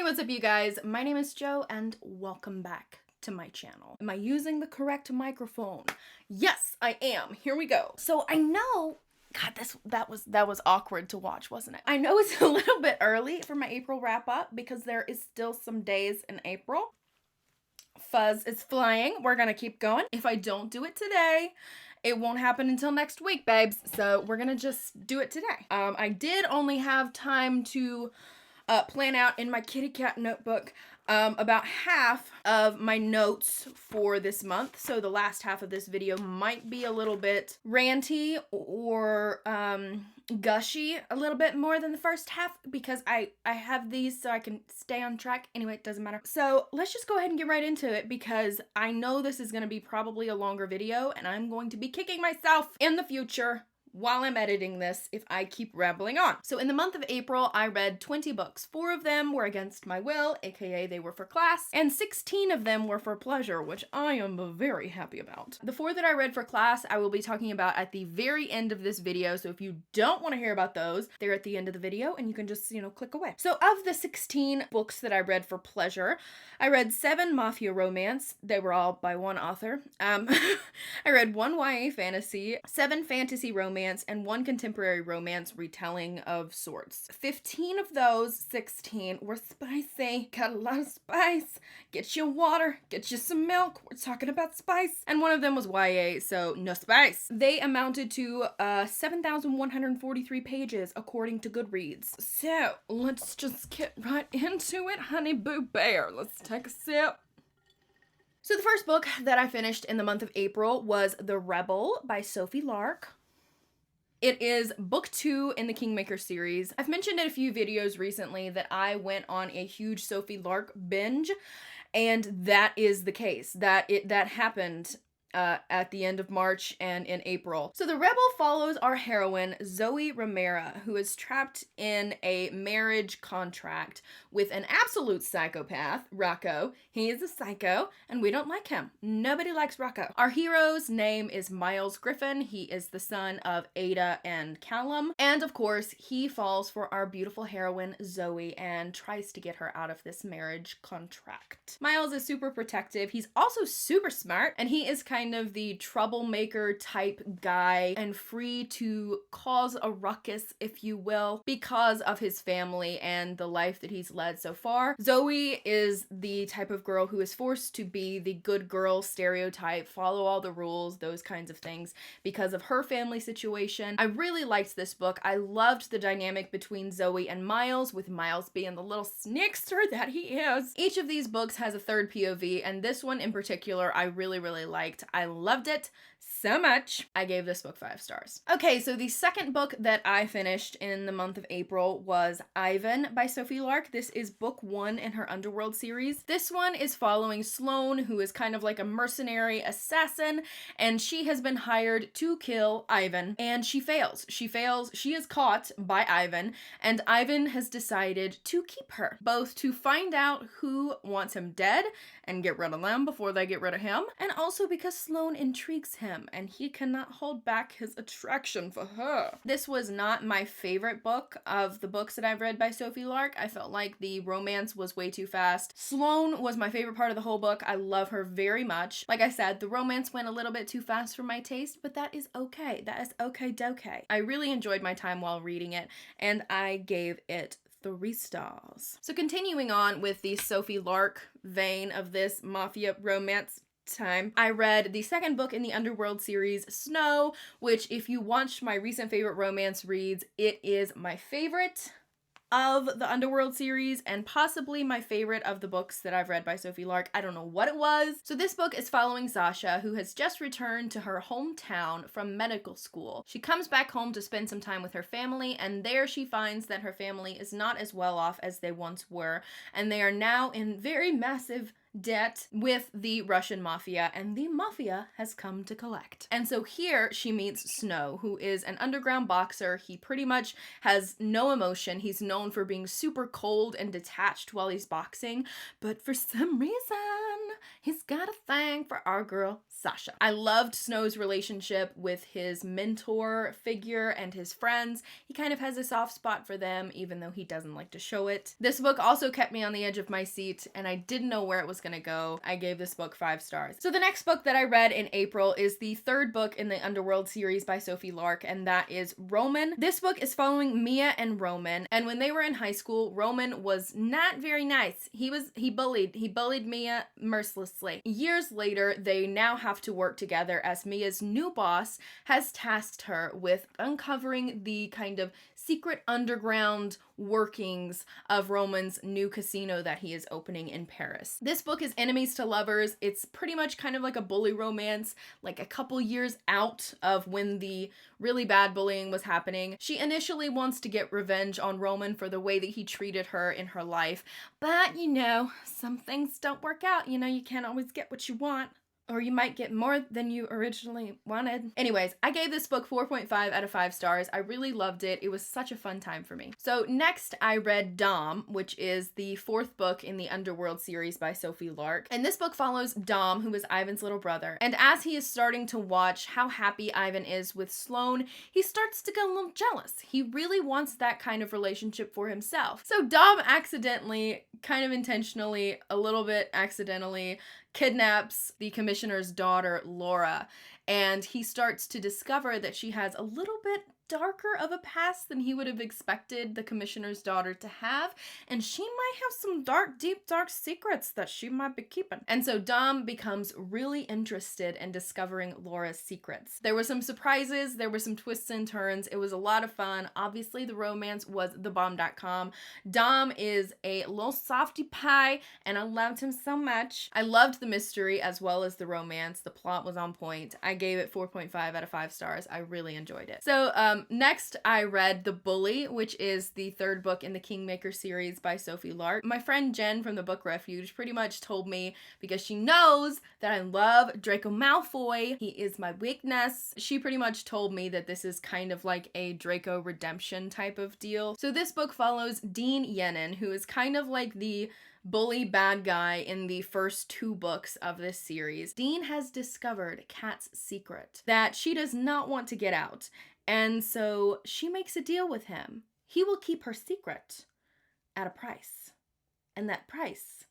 what's up you guys? My name is Jo and welcome back to my channel. Am I using the correct microphone? Yes, I am. Here we go. So I know, God, that was awkward to watch, wasn't it? I know it's a little bit early for my April wrap up because there is still some days in April. Fuzz is flying. We're gonna keep going. If I don't do it today, it won't happen until next week, babes. So we're gonna just do it today. I did only have time to plan out in my kitty cat notebook about half of my notes for this month. So the last half of this video might be a little bit ranty or gushy a little bit more than the first half because I have these so I can stay on track. Anyway, it doesn't matter. So let's just go ahead and get right into it because I know this is going to be probably a longer video and I'm going to be kicking myself in the future while I'm editing this if I keep rambling on. So in the month of April, I read 20 books. 4 of them were against my will, aka they were for class, and 16 of them were for pleasure, which I am very happy about. The 4 that I read for class, I will be talking about at the very end of this video, so if you don't want to hear about those, they're at the end of the video and you can just, click away. So of the 16 books that I read for pleasure, I read 7 mafia romance. They were all by one author. I read 1 YA fantasy, 7 fantasy romance, and 1 contemporary romance retelling of sorts. 15 of those 16 were spicy. Got a lot of spice. Get you water, get you some milk. We're talking about spice. And 1 of them was YA, so no spice. They amounted to 7,143 pages according to Goodreads. So let's just get right into it, honey boo bear. Let's take a sip. So the first book that I finished in the month of April was The Rebel by Sophie Lark. It is book 2 in the Kingmakers series. I've mentioned in a few videos recently that I went on a huge Sophie Lark binge, and that is the case. That happened at the end of March and in April. So The Rebel follows our heroine, Zoe Romera, who is trapped in a marriage contract with an absolute psychopath, Rocco. He is a psycho, and we don't like him. Nobody likes Rocco. Our hero's name is Miles Griffin. He is the son of Ada and Callum. And of course, he falls for our beautiful heroine, Zoe, and tries to get her out of this marriage contract. Miles is super protective. He's also super smart, and he is kind of the troublemaker type guy and free to cause a ruckus, if you will, because of his family and the life that he's led so far. Zoe is the type of girl who is forced to be the good girl stereotype, follow all the rules, those kinds of things, because of her family situation. I really liked this book. I loved the dynamic between Zoe and Miles, with Miles being the little snickster that he is. Each of these books has a third POV, and this one in particular I really, really liked. I loved it so much. I gave this book 5 stars. Okay, so the second book that I finished in the month of April was Ivan by Sophie Lark. This is book 1 in her Underworld series. This one is following Sloane, who is kind of like a mercenary assassin, and she has been hired to kill Ivan, and she fails. She is caught by Ivan, and Ivan has decided to keep her, both to find out who wants him dead and get rid of them before they get rid of him, and also because Sloane intrigues him and he cannot hold back his attraction for her. This was not my favorite book of the books that I've read by Sophie Lark. I felt like the romance was way too fast. Sloane was my favorite part of the whole book. I love her very much. Like I said, the romance went a little bit too fast for my taste, but that is okay. That is okay-doke. I really enjoyed my time while reading it, and I gave it 3 stars. So continuing on with the Sophie Lark vein of this mafia romance time, I read the second book in the Underworld series, Snow, which if you watched my recent favorite romance reads, it is my favorite of the Underworld series and possibly my favorite of the books that I've read by Sophie Lark. I don't know what it was. So this book is following Sasha, who has just returned to her hometown from medical school. She comes back home to spend some time with her family, and there she finds that her family is not as well off as they once were, and they are now in very massive debt with the Russian mafia, and the mafia has come to collect. And so here she meets Snow, who is an underground boxer. He pretty much has no emotion. He's known for being super cold and detached while he's boxing, but for some reason, he's got a thing for our girl, Sasha. I loved Snow's relationship with his mentor figure and his friends. He kind of has a soft spot for them, even though he doesn't like to show it. This book also kept me on the edge of my seat, and I didn't know where it was gonna go. I gave this book 5 stars. So the next book that I read in April is the 3rd book in the Underworld series by Sophie Lark, and that is Roman. This book is following Mia and Roman, and when they were in high school, Roman was not very nice. He bullied Mia mercilessly. Years later, they now have to work together as Mia's new boss has tasked her with uncovering the kind of secret underground workings of Roman's new casino that he is opening in Paris. This book is enemies to lovers. It's pretty much kind of like a bully romance, like a couple years out of when the really bad bullying was happening. She initially wants to get revenge on Roman for the way that he treated her in her life, but you know, some things don't work out. You know, you can't always get what you want. Or you might get more than you originally wanted. Anyways, I gave this book 4.5 out of 5 stars. I really loved it. It was such a fun time for me. So next I read Dom, which is the 4th book in the Underworld series by Sophie Lark. And this book follows Dom, who is Ivan's little brother. And as he is starting to watch how happy Ivan is with Sloane, he starts to get a little jealous. He really wants that kind of relationship for himself. So Dom accidentally, kind of intentionally, a little bit accidentally, kidnaps the commissioner's daughter, Laura, and he starts to discover that she has a little bit darker of a past than he would have expected the commissioner's daughter to have, and she might have some deep dark secrets that she might be keeping. And so Dom becomes really interested in discovering Laura's secrets. There were some surprises, there were some twists and turns, it was a lot of fun. Obviously the romance was thebomb.com. Dom is a little softy pie, and I loved him so much. I loved the mystery as well as the romance. The plot was on point. I gave it 4.5 out of 5 stars. I really enjoyed it. So next I read The Bully, which is the 3rd book in the Kingmakers series by Sophie Lark. My friend Jen from the Book Refuge pretty much told me, because she knows that I love Draco Malfoy, he is my weakness, she pretty much told me that this is kind of like a Draco redemption type of deal. So this book follows Dean Yenin, who is kind of like the bully bad guy in the first 2 books of this series. Dean has discovered Kat's secret that she does not want to get out. And so she makes a deal with him. He will keep her secret at a price. And that price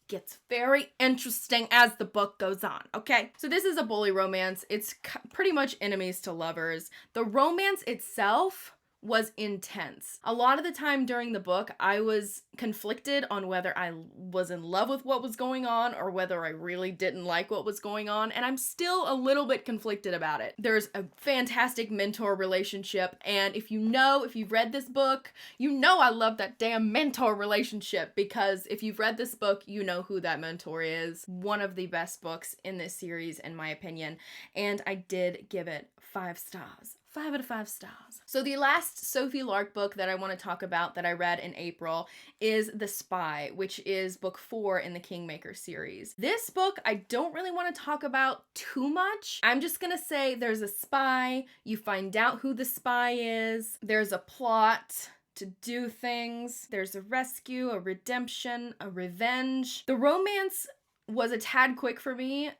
gets very interesting as the book goes on, okay? So this is a bully romance. It's pretty much enemies to lovers. The romance itself was intense. A lot of the time during the book, I was conflicted on whether I was in love with what was going on or whether I really didn't like what was going on, and I'm still a little bit conflicted about it. There's a fantastic mentor relationship, and if you've read this book, you know I love that damn mentor relationship, because if you've read this book, you know who that mentor is. One of the best books in this series, in my opinion, and I did give it 5 stars. 5 out of 5 stars. So the last Sophie Lark book that I want to talk about that I read in April is The Spy, which is book 4 in the Kingmakers series. This book I don't really want to talk about too much. I'm just gonna say there's a spy, you find out who the spy is, there's a plot to do things, there's a rescue, a redemption, a revenge. The romance was a tad quick for me,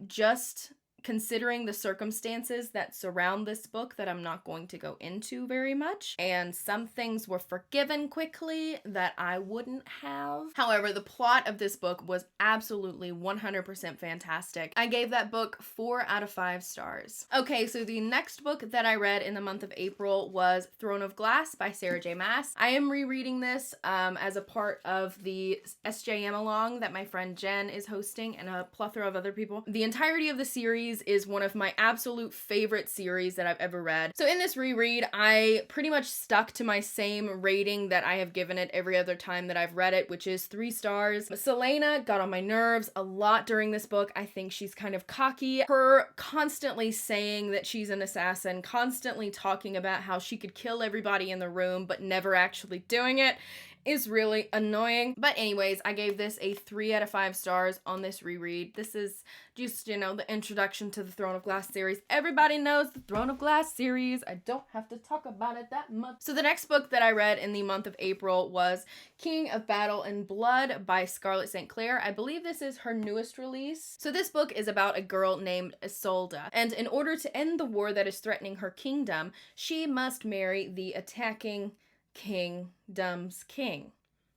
just considering the circumstances that surround this book that I'm not going to go into very much, and some things were forgiven quickly that I wouldn't have. However, the plot of this book was absolutely 100% fantastic. I gave that book 4 out of 5 stars. Okay, so the next book that I read in the month of April was Throne of Glass by Sarah J. Maas. I am rereading this as a part of the SJM along that my friend Jen is hosting and a plethora of other people. The entirety of the series is one of my absolute favorite series that I've ever read. So in this reread, I pretty much stuck to my same rating that I have given it every other time that I've read it, which is 3 stars. Selena got on my nerves a lot during this book. I think she's kind of cocky. Her constantly saying that she's an assassin, constantly talking about how she could kill everybody in the room, but never actually doing it. is really annoying. But anyways, I gave this a 3 out of 5 stars on this reread. This is just, you know, the introduction to the Throne of Glass series. Everybody knows the Throne of Glass series. I don't have to talk about it that much. So the next book that I read in the month of April was King of Battle and Blood by Scarlett St. Clair. I believe this is her newest release. So this book is about a girl named Isolde, and in order to end the war that is threatening her kingdom, she must marry the attacking kingdom's king,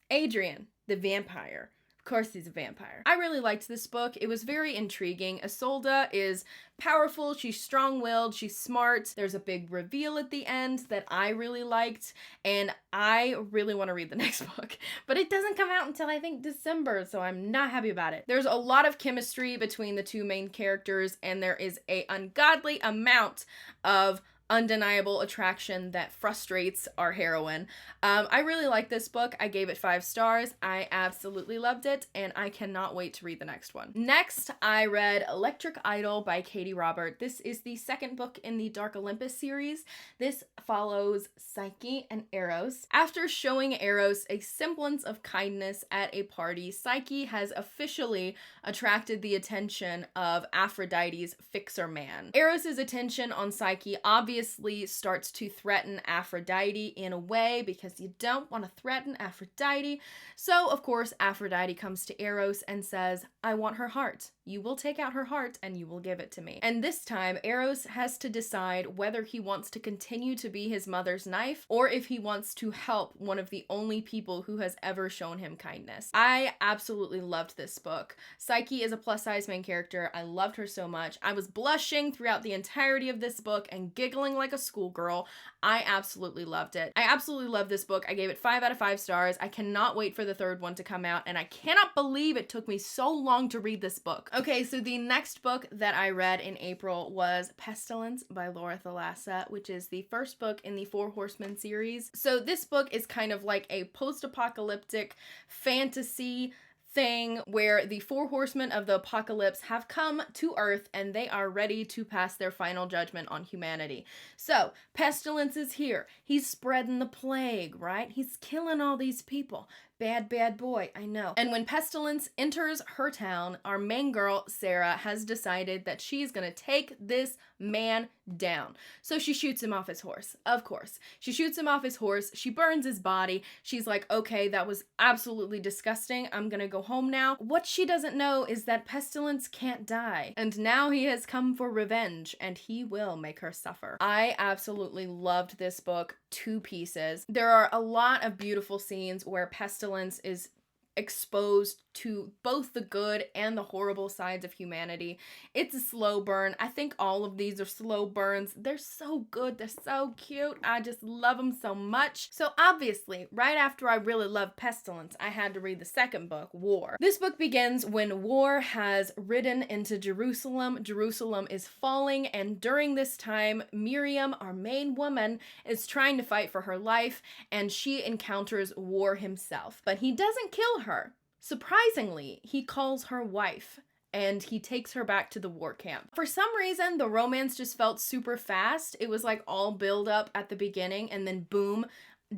Adrian, the vampire. Of course he's a vampire. I really liked this book. It was very intriguing. Isolde is powerful, she's strong-willed, she's smart. There's a big reveal at the end that I really liked, and I really want to read the next book. But it doesn't come out until I think December, so I'm not happy about it. There's a lot of chemistry between the two main characters, and there is an ungodly amount of undeniable attraction that frustrates our heroine. I really like this book. I gave it 5 stars. I absolutely loved it, and I cannot wait to read the next one. Next, I read Electric Idol by Katee Robert. This is the second book in the Dark Olympus series. This follows Psyche and Eros. After showing Eros a semblance of kindness at a party, Psyche has officially attracted the attention of Aphrodite's fixer man. Eros's attention on Psyche obviously starts to threaten Aphrodite in a way, because you don't want to threaten Aphrodite. So, of course, Aphrodite comes to Eros and says, I want her heart. You will take out her heart and you will give it to me. And this time, Eros has to decide whether he wants to continue to be his mother's knife or if he wants to help one of the only people who has ever shown him kindness. I absolutely loved this book. Psyche is a plus-size main character. I loved her so much. I was blushing throughout the entirety of this book and giggling like a schoolgirl. I absolutely loved it. I absolutely love this book. I gave it 5 out of 5 stars. I cannot wait for the third one to come out, and I cannot believe it took me so long to read this book. Okay, so the next book that I read in April was Pestilence by Thalassa, which is the first book in the 4 Horsemen series. So this book is kind of like a post-apocalyptic fantasy thing where the 4 horsemen of the apocalypse have come to Earth and they are ready to pass their final judgment on humanity. So, Pestilence is here. He's spreading the plague, right? He's killing all these people. Bad, bad boy, I know. And when Pestilence enters her town, our main girl, Sarah, has decided that she's gonna take this man down. So she shoots him off his horse, of course. She shoots him off his horse, she burns his body. She's like, okay, that was absolutely disgusting. I'm gonna go home now. What she doesn't know is that Pestilence can't die. And now he has come for revenge, and he will make her suffer. I absolutely loved this book to pieces. There are a lot of beautiful scenes where Pestilence is exposed to both the good and the horrible sides of humanity. It's a slow burn. I think all of these are slow burns. They're so good. They're so cute. I just love them so much. So obviously, right after I really loved Pestilence, I had to read the second book, War. This book begins when war has ridden into Jerusalem. Jerusalem is falling, and during this time, Miriam, our main woman, is trying to fight for her life, and she encounters War himself. But he doesn't kill her. Surprisingly, he calls her wife, and he takes her back to the war camp. For some reason, the romance just felt super fast. It was like all build up at the beginning, and then boom,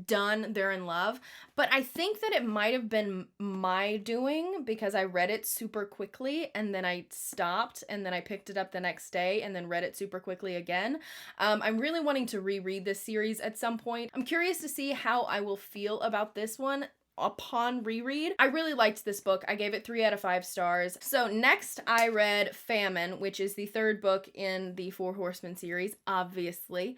done, they're in love. But I think that it might have been my doing, because I read it super quickly, and then I stopped, and then I picked it up the next day, and then read it super quickly again. I'm really wanting to reread this series at some point. I'm curious to see how I will feel about this one upon reread. I really liked this book. I gave it 3 out of 5 stars. So next I read Famine, which is the third book in the 4 Horsemen series, obviously.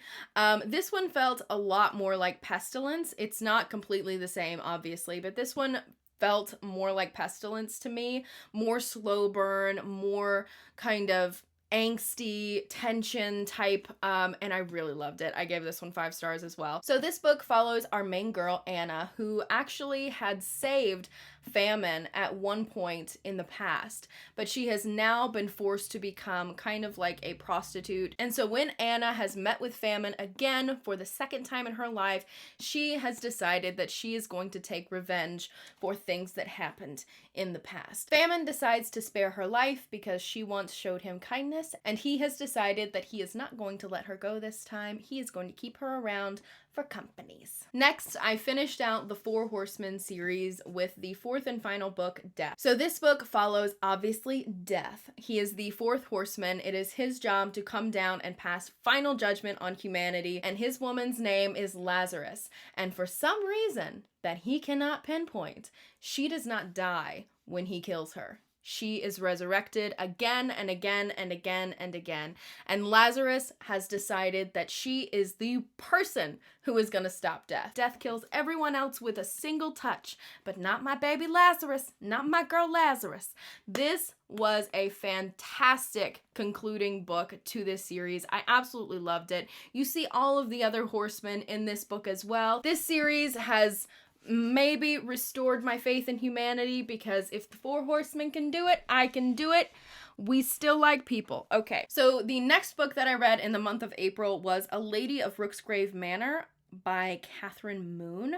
This one felt a lot more like Pestilence. It's not completely the same, obviously, but this one felt more like Pestilence to me. More slow burn, more kind of angsty tension type, and I really loved it. I gave this one 5 stars as well. So this book follows our main girl, Anna, who actually had saved Famine at one point in the past, but she has now been forced to become kind of like a prostitute. And so when Anna has met with Famine again for the second time in her life, she has decided that she is going to take revenge for things that happened in the past. Famine decides to spare her life because she once showed him kindness, and he has decided that he is not going to let her go this time. He is going to keep her around for companies. Next, I finished out the Four Horsemen series with the fourth and final book, Death. So this book follows, obviously, Death. He is the fourth horseman. It is his job to come down and pass final judgment on humanity, and his woman's name is Lazarus. And for some reason that he cannot pinpoint, she does not die when he kills her. She is resurrected again and again and again and again. And Lazarus has decided that she is the person who is going to stop death. Death kills everyone else with a single touch, but not my baby Lazarus, not my girl Lazarus. This was a fantastic concluding book to this series. I absolutely loved it. You see all of the other horsemen in this book as well. This series has maybe restored my faith in humanity, because if the Four Horsemen can do it, I can do it. We still like people. Okay, so the next book that I read in the month of April was A Lady of Rooksgrave Manor by Catherine Moon.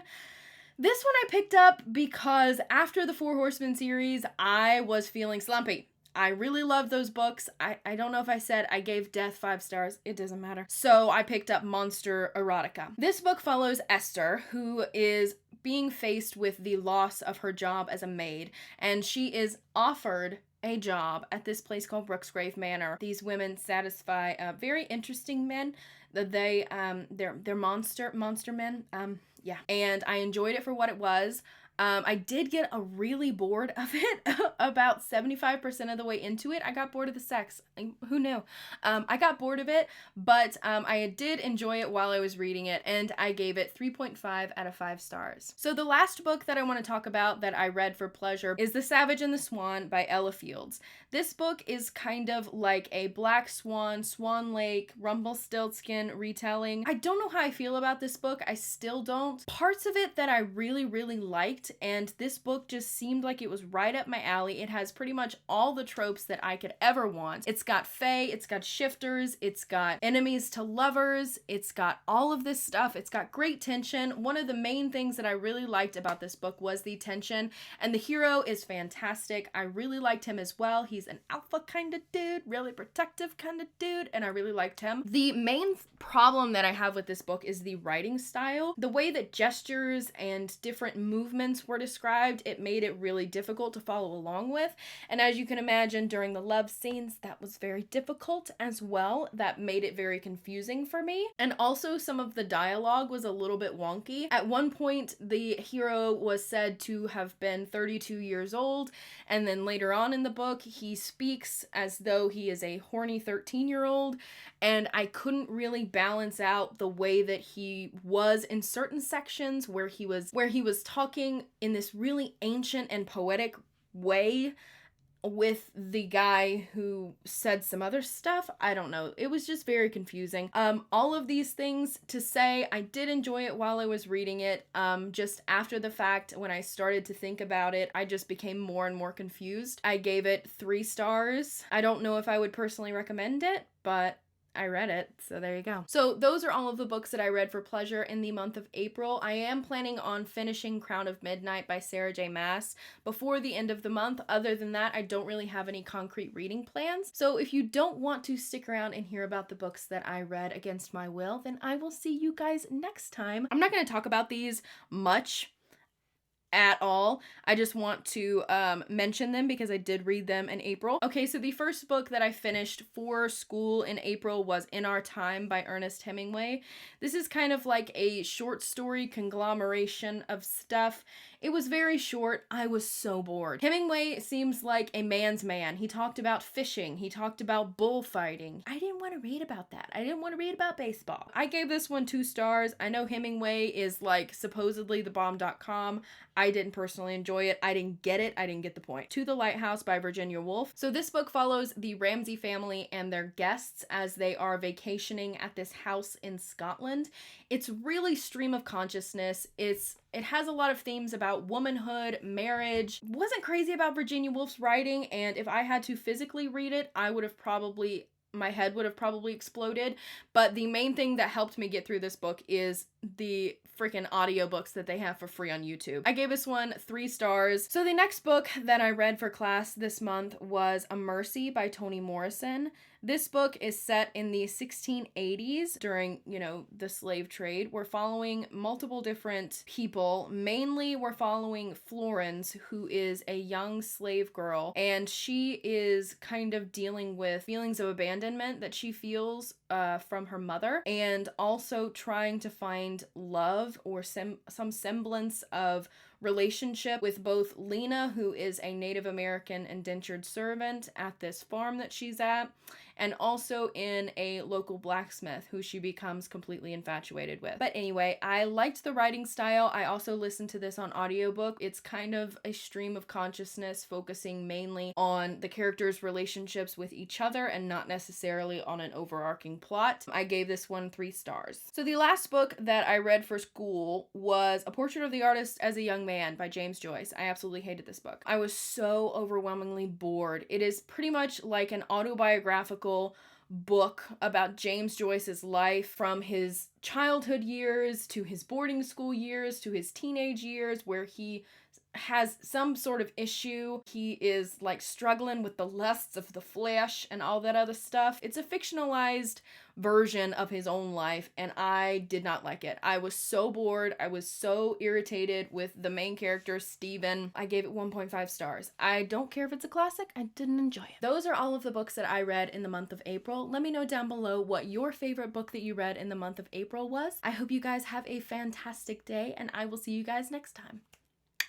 This one I picked up because after the Four Horsemen series, I was feeling slumpy. I really love those books. I don't know if I said I gave Death 5 stars. It doesn't matter. So I picked up Monster Erotica. This book follows Esther, who is being faced with the loss of her job as a maid, and she is offered a job at this place called Rooksgrave Manor. These women satisfy very interesting men. They're monster men. Yeah. And I enjoyed it for what it was. I did get really bored of it. About 75% of the way into it, I got bored of the sex. Who knew? I got bored of it, but I did enjoy it while I was reading it, and I gave it 3.5 out of 5 stars. So the last book that I want to talk about that I read for pleasure is The Savage and the Swan by Ella Fields. This book is kind of like a Black Swan, Swan Lake, Rumpelstiltskin retelling. I don't know how I feel about this book. I still don't. Parts of it that I really, really liked, and this book just seemed like it was right up my alley. It has pretty much all the tropes that I could ever want. It's got fae, it's got shifters, it's got enemies to lovers, it's got all of this stuff. It's got great tension. One of the main things that I really liked about this book was the tension, and the hero is fantastic. I really liked him as well. He's an alpha kind of dude, really protective kind of dude, and I really liked him. The main problem that I have with this book is the writing style. The way that gestures and different movements were described, it made it really difficult to follow along with. And as you can imagine, during the love scenes, that was very difficult as well. That made it very confusing for me. And also some of the dialogue was a little bit wonky. At one point, the hero was said to have been 32 years old, and then later on in the book, he speaks as though he is a horny 13-year-old, and I couldn't really balance out the way that he was in certain sections where he was talking in this really ancient and poetic way with the guy who said some other stuff. I don't know. It was just very confusing. All of these things to say, I did enjoy it while I was reading it. Just after the fact, when I started to think about it, I just became more and more confused. I gave it 3 stars. I don't know if I would personally recommend it, but I read it, so there you go. So those are all of the books that I read for pleasure in the month of April. I am planning on finishing Crown of Midnight by Sarah J. Maas before the end of the month. Other than that, I don't really have any concrete reading plans. So if you don't want to stick around and hear about the books that I read against my will, then I will see you guys next time. I'm not going to talk about these much at all. I just want to mention them because I did read them in April. Okay, so the first book that I finished for school in April was In Our Time by Ernest Hemingway. This is kind of like a short story conglomeration of stuff. It was very short. I was so bored. Hemingway seems like a man's man. He talked about fishing. He talked about bullfighting. I didn't want to read about that. I didn't want to read about baseball. I gave this one 2 stars. I know Hemingway is like supposedly the bomb.com. I didn't personally enjoy it. I didn't get it. I didn't get the point. To the Lighthouse by Virginia Woolf. So this book follows the Ramsay family and their guests as they are vacationing at this house in Scotland. It's really stream of consciousness. It has a lot of themes about womanhood, marriage. Wasn't crazy about Virginia Woolf's writing, and if I had to physically read it, my head would have probably exploded. But the main thing that helped me get through this book is the freaking audiobooks that they have for free on YouTube. I gave this one 3 stars. So the next book that I read for class this month was A Mercy by Toni Morrison. This book is set in the 1680s during, the slave trade. We're following multiple different people. Mainly we're following Florence, who is a young slave girl, and she is kind of dealing with feelings of abandonment that she feels from her mother, and also trying to find love or some semblance of relationship with both Lena, who is a Native American indentured servant at this farm that she's at, and also in a local blacksmith who she becomes completely infatuated with. But anyway, I liked the writing style. I also listened to this on audiobook. It's kind of a stream of consciousness focusing mainly on the characters' relationships with each other and not necessarily on an overarching plot. I gave this one 3 stars. So the last book that I read for school was A Portrait of the Artist as a Young Man by James Joyce. I absolutely hated this book. I was so overwhelmingly bored. It is pretty much like an autobiographical book about James Joyce's life from his childhood years to his boarding school years to his teenage years, where he has some sort of issue. He is like struggling with the lusts of the flesh and all that other stuff. It's a fictionalized version of his own life, and I did not like it. I was so bored. I was so irritated with the main character, Stephen. I gave it 1.5 stars. I don't care if it's a classic. I didn't enjoy it. Those are all of the books that I read in the month of April. Let me know down below what your favorite book that you read in the month of April was. I hope you guys have a fantastic day, and I will see you guys next time.